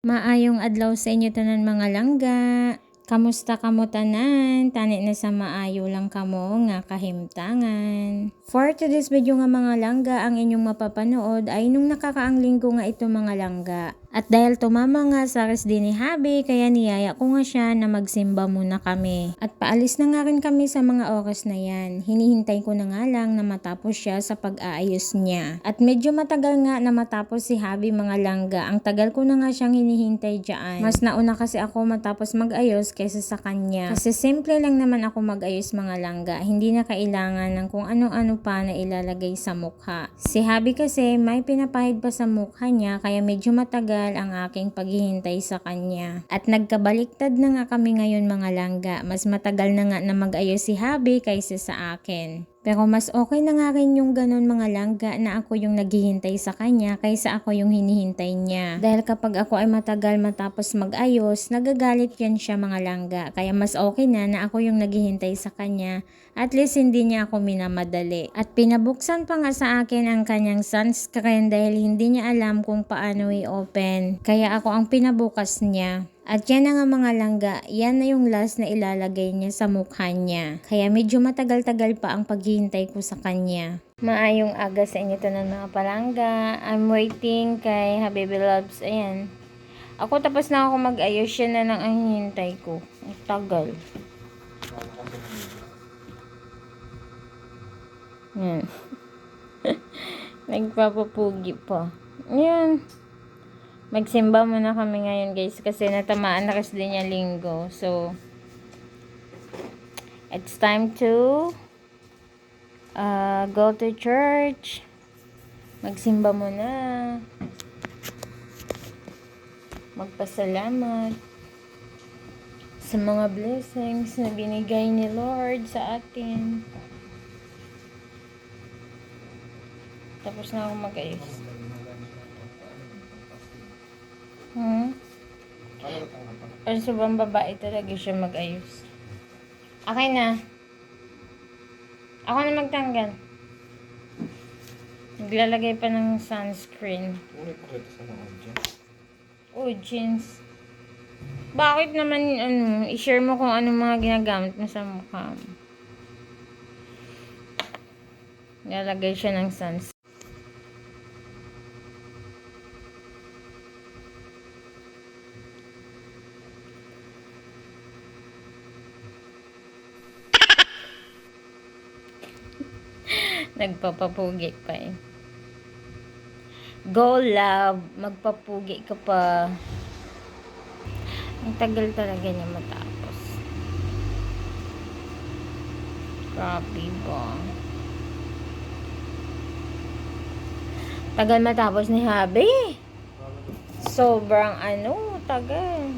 Maayong adlaw sa inyo tanan mga langga. Kamusta kamo tanan? Tani na sa maayo lang kamo nga kahimtangan. For today's video nga mga langga, ang inyong mapapanood ay nung nakakaang linggo nga ito mga langga. At dahil tumama nga sa res din ni Habi, kaya niyaya ko nga siya na magsimba muna kami. At paalis na nga rin kami sa mga oras na yan. Hinihintay ko na nga lang na matapos siya sa pag-aayos niya. At medyo matagal nga na matapos si Habi mga langga. Ang tagal ko na nga siyang hinihintay dyan. Mas nauna kasi ako matapos mag-ayos kaysa sa kanya. Kasi simple lang naman ako mag-ayos mga langga. Hindi na kailangan ng kung ano-ano pa na ilalagay sa mukha. Si Habi kasi may pinapahid pa sa mukha niya kaya medyo matagal ang aking paghihintay sa kanya. At nagkabaliktad na nga kami ngayon mga langga. Mas matagal na nga na mag-ayos si Habi kaysa sa akin. Pero mas okay na nga rin yung ganun mga langga na ako yung naghihintay sa kanya kaysa ako yung hinihintay niya. Dahil kapag ako ay matagal matapos mag-ayos, nagagalit yan siya mga langga. Kaya mas okay na ako yung naghihintay sa kanya. At least hindi niya ako minamadali. At pinabuksan pa nga sa akin ang kanyang sunscreen dahil hindi niya alam kung paano i-open. Kaya ako ang pinabukas niya. At yan na nga mga langga, yan na yung last na ilalagay niya sa mukha niya. Kaya medyo matagal-tagal pa ang paghihintay ko sa kanya. Maayong aga sa inyo tanan mga palangga. I'm waiting kay Habibi Loves. Ayan. Ako tapos na ako mag-ayos, siya na lang ang hinihintay ko. Ang tagal. Yan. Nagpapapugi pa. Yan. Magsimba muna kami ngayon guys kasi natamaan na kasi din yung linggo. So, it's time to go to church. Magsimba muna. Magpasalamat sa mga blessings na binigay ni Lord sa atin. Tapos na ako mag-ayos. Pero sobrang babae talaga siya mag-ayos. Okay na. Ako na magtanggal. Naglalagay pa ng sunscreen. Oh, jeans. Bakit naman, i-share mo kung anong mga ginagamit mo sa mukha mo. Naglalagay siya ng sunscreen. Nagpapapugi pa eh. Go love, magpapugi ka pa. Ang tagal talaga niya matapos. Grabe ba? Tagal matapos ni Habi. Sobrang tagal.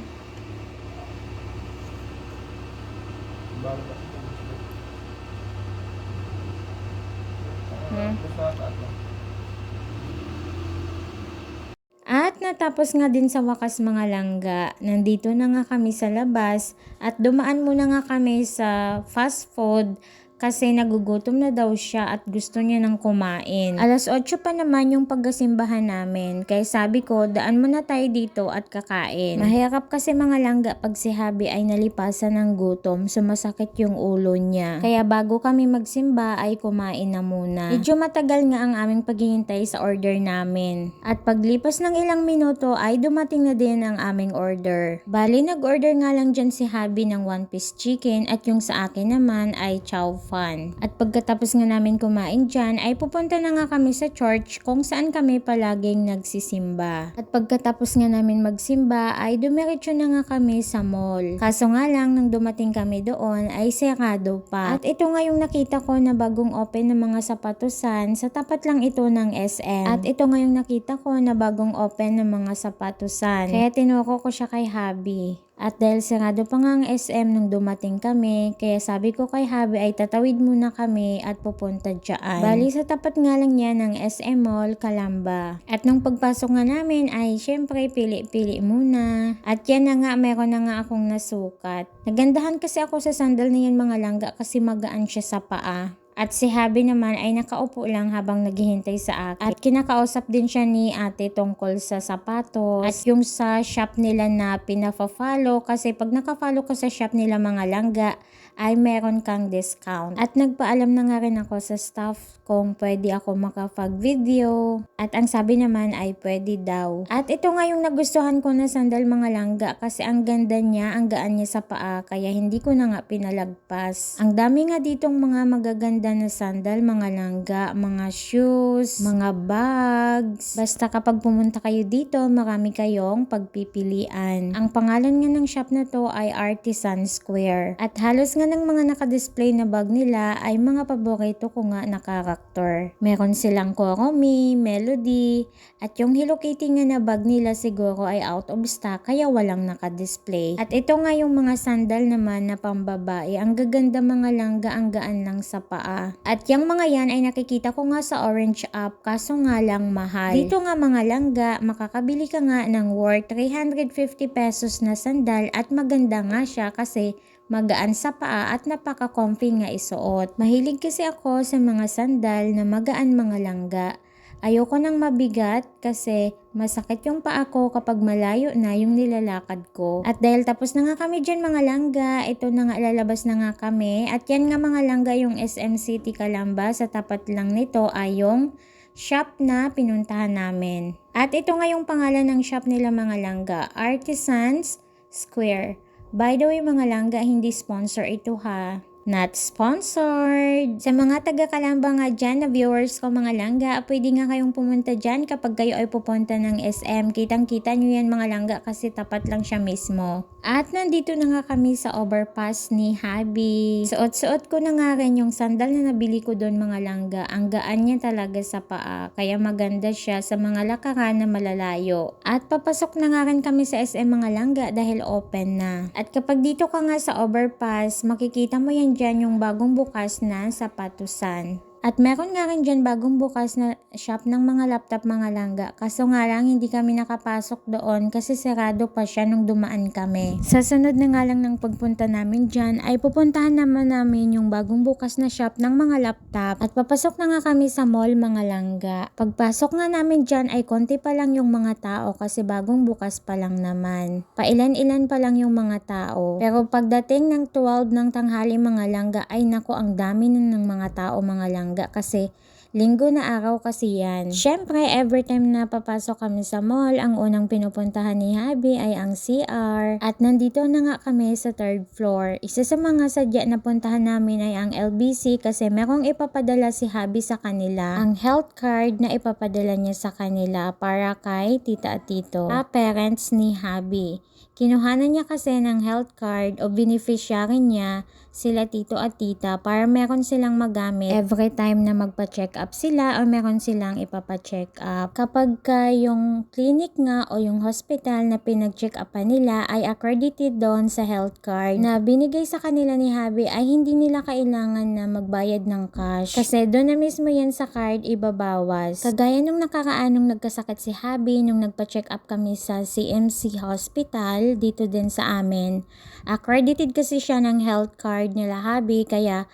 At natapos nga din sa wakas mga langga. Nandito na nga kami sa labas at dumaan muna nga kami sa fast food kasi nagugutom na daw siya at gusto niya nang kumain. Alas 8 pa naman yung pagkasimbahan namin. Kaya sabi ko, daan muna tayo dito at kakain. Mahirap kasi mga langga pag si Habi ay nalipasan ng gutom, sumasakit yung ulo niya. Kaya bago kami magsimba ay kumain na muna. Medyo matagal nga ang aming paghihintay sa order namin. At paglipas ng ilang minuto ay dumating na din ang aming order. Bali nag-order nga lang dyan si Habi ng 1-piece chicken at yung sa akin naman ay chow fan. At pagkatapos nga namin kumain dyan, ay pupunta na nga kami sa church kung saan kami palaging nagsisimba. At pagkatapos nga namin magsimba, ay dumiretso na nga kami sa mall. Kaso nga lang, nang dumating kami doon, ay serado pa. At ito nga yung nakita ko na bagong open ng mga sapatusan, sa tapat lang ito ng SM. At ito nga yung nakita ko na bagong open ng mga sapatusan. Kaya tinuro ko siya kay Habi. At dahil sarado pa nga ang SM nung dumating kami, kaya sabi ko kay Habi ay tatawid muna kami at pupunta dyan. Bali sa tapat nga lang yan ng SM Mall, Calamba. At nung pagpasok nga namin ay syempre pili-pili muna. At yan na nga, meron na nga akong nasukat. Nagandahan kasi ako sa sandal na yan mga langga kasi magaan siya sa paa. At si Habi naman ay nakaupo lang habang naghihintay sa akin. At kinakausap din siya ni ate tungkol sa sapatos. At yung sa shop nila na pinafa-follow. Kasi pag naka-follow ka sa shop nila mga langga, ay meron kang discount. At nagpaalam na nga rin ako sa staff kung pwede ako makapag-video. At ang sabi naman ay pwede daw. At ito nga yung nagustuhan ko na sandal mga langga. Kasi ang ganda niya, ang gaan niya sa paa. Kaya hindi ko na nga pinalagpas. Ang dami nga ditong mga magaganda na sandal, mga langga, mga shoes, mga bags. Basta kapag pumunta kayo dito, marami kayong pagpipilian. Ang pangalan nga ng shop na to ay Artisan Square. At halos nga ng mga nakadisplay na bag nila ay mga paborito ko nga na karakter. Meron silang Koromi, Melody, at yung Hello Kitty nga na bag nila siguro ay out of stock kaya walang nakadisplay. At ito nga yung mga sandal naman na pambabae. Ang gaganda mga langga, ang gaan lang sa paa. At yung mga yan ay nakikita ko nga sa Orange app kaso nga lang mahal. Dito nga mga langga, makakabili ka nga ng worth 350 pesos na sandal at maganda nga siya kasi magaan sa paa at napaka-comfy nga isuot. Mahilig kasi ako sa mga sandal na magaan mga langga. Ayoko nang mabigat kasi masakit yung paa ko kapag malayo na yung nilalakad ko. At dahil tapos na nga kami dyan mga langga, ito na nga lalabas na nga kami. At yan nga mga langga yung SM City Calamba. Sa tapat lang nito ay yung shop na pinuntahan namin. At ito nga yung pangalan ng shop nila mga langga, Artisans Square. By the way mga langga, hindi sponsor ito ha. Not sponsored. Sa mga taga-Calamba nga dyan na viewers ko mga langga, pwede nga kayong pumunta dyan kapag kayo ay pupunta ng SM. Kitang-kita nyo yan mga langga kasi tapat lang siya mismo. At nandito na nga kami sa overpass ni Habi. Suot-suot ko na nga rin yung sandal na nabili ko doon mga langga. Ang gaan niya talaga sa paa. Kaya maganda siya sa mga lakaran na malalayo. At papasok na nga rin kami sa SM mga langga dahil open na. At kapag dito ka nga sa overpass, makikita mo yan dyan yung bagong bukas na sapatusan. At meron nga rin dyan bagong bukas na shop ng mga laptop mga langga. Kaso nga lang hindi kami nakapasok doon kasi sarado pa siya nung dumaan kami. Sa sunod na nga lang ng pagpunta namin dyan ay pupuntahan naman namin yung bagong bukas na shop ng mga laptop. At papasok na nga kami sa mall mga langga. Pagpasok nga namin dyan ay konti pa lang yung mga tao kasi bagong bukas pa lang naman. Pailan-ilan pa lang yung mga tao. Pero pagdating ng 12 ng tanghali mga langga ay nako ang dami na ng mga tao mga langga. Kasi linggo na araw kasi yan. Syempre, every time na papasok kami sa mall, ang unang pinupuntahan ni Habi ay ang CR. At nandito na nga kami sa 3rd floor. Isa sa mga sadya na puntahan namin ay ang LBC kasi merong ipapadala si Habi sa kanila. Ang health card na ipapadala niya sa kanila para kay tita at tito. Parents ni Habi. Kinuhanan niya kasi ng health card o beneficiary niya sila tito at tita para meron silang magamit every time na magpa-check up sila o meron silang ipapa-check up. Kapag yung clinic nga o yung hospital na pinag-check upan nila ay accredited doon sa health card na binigay sa kanila ni Habi ay hindi nila kailangan na magbayad ng cash. Kasi doon na mismo yan sa card ibabawas. Kagaya nung nakaraan nung nagkasakit si Habi nung nagpa-check up kami sa CMC Hospital dito din sa amin. Accredited kasi siya ng health card nila Habi kaya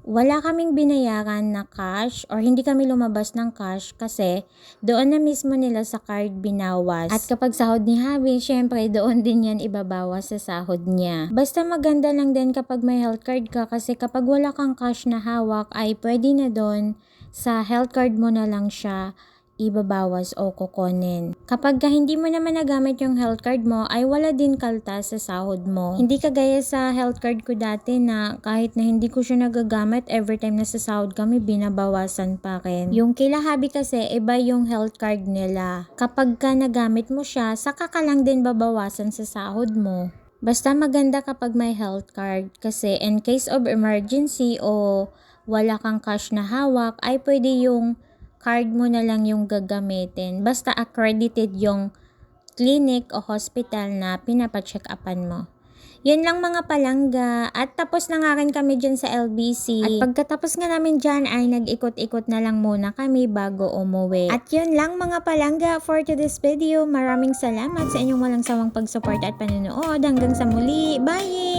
wala kaming binayaran na cash or hindi kami lumabas ng cash kasi doon na mismo nila sa card binawas. At kapag sahod ni Habi, syempre doon din yan ibabawas sa sahod niya. Basta maganda lang din kapag may health card ka kasi kapag wala kang cash na hawak ay pwede na doon sa health card mo na lang siya ibabawas o kukunin. Kapag hindi mo naman nagamit yung health card mo, ay wala din kaltas sa sahod mo. Hindi kagaya sa health card ko dati na kahit na hindi ko siya nagagamit, every time na sa sahod kami, binabawasan pa rin. Yung kila Habi kasi, iba yung health card nila. Kapag ka nagamit mo siya, saka ka lang din babawasan sa sahod mo. Basta maganda kapag may health card kasi in case of emergency o wala kang cash na hawak, ay pwede yung card mo na lang yung gagamitin. Basta accredited yung clinic o hospital na pinapacheck upan mo. Yun lang mga palangga. At tapos na nga rin kami dyan sa LBC. At pagkatapos nga namin dyan ay nag-ikot-ikot na lang muna kami bago umuwi. At yun lang mga palangga for today's video. Maraming salamat sa inyong walang sawang pagsuporta at panunood. Hanggang sa muli. Bye!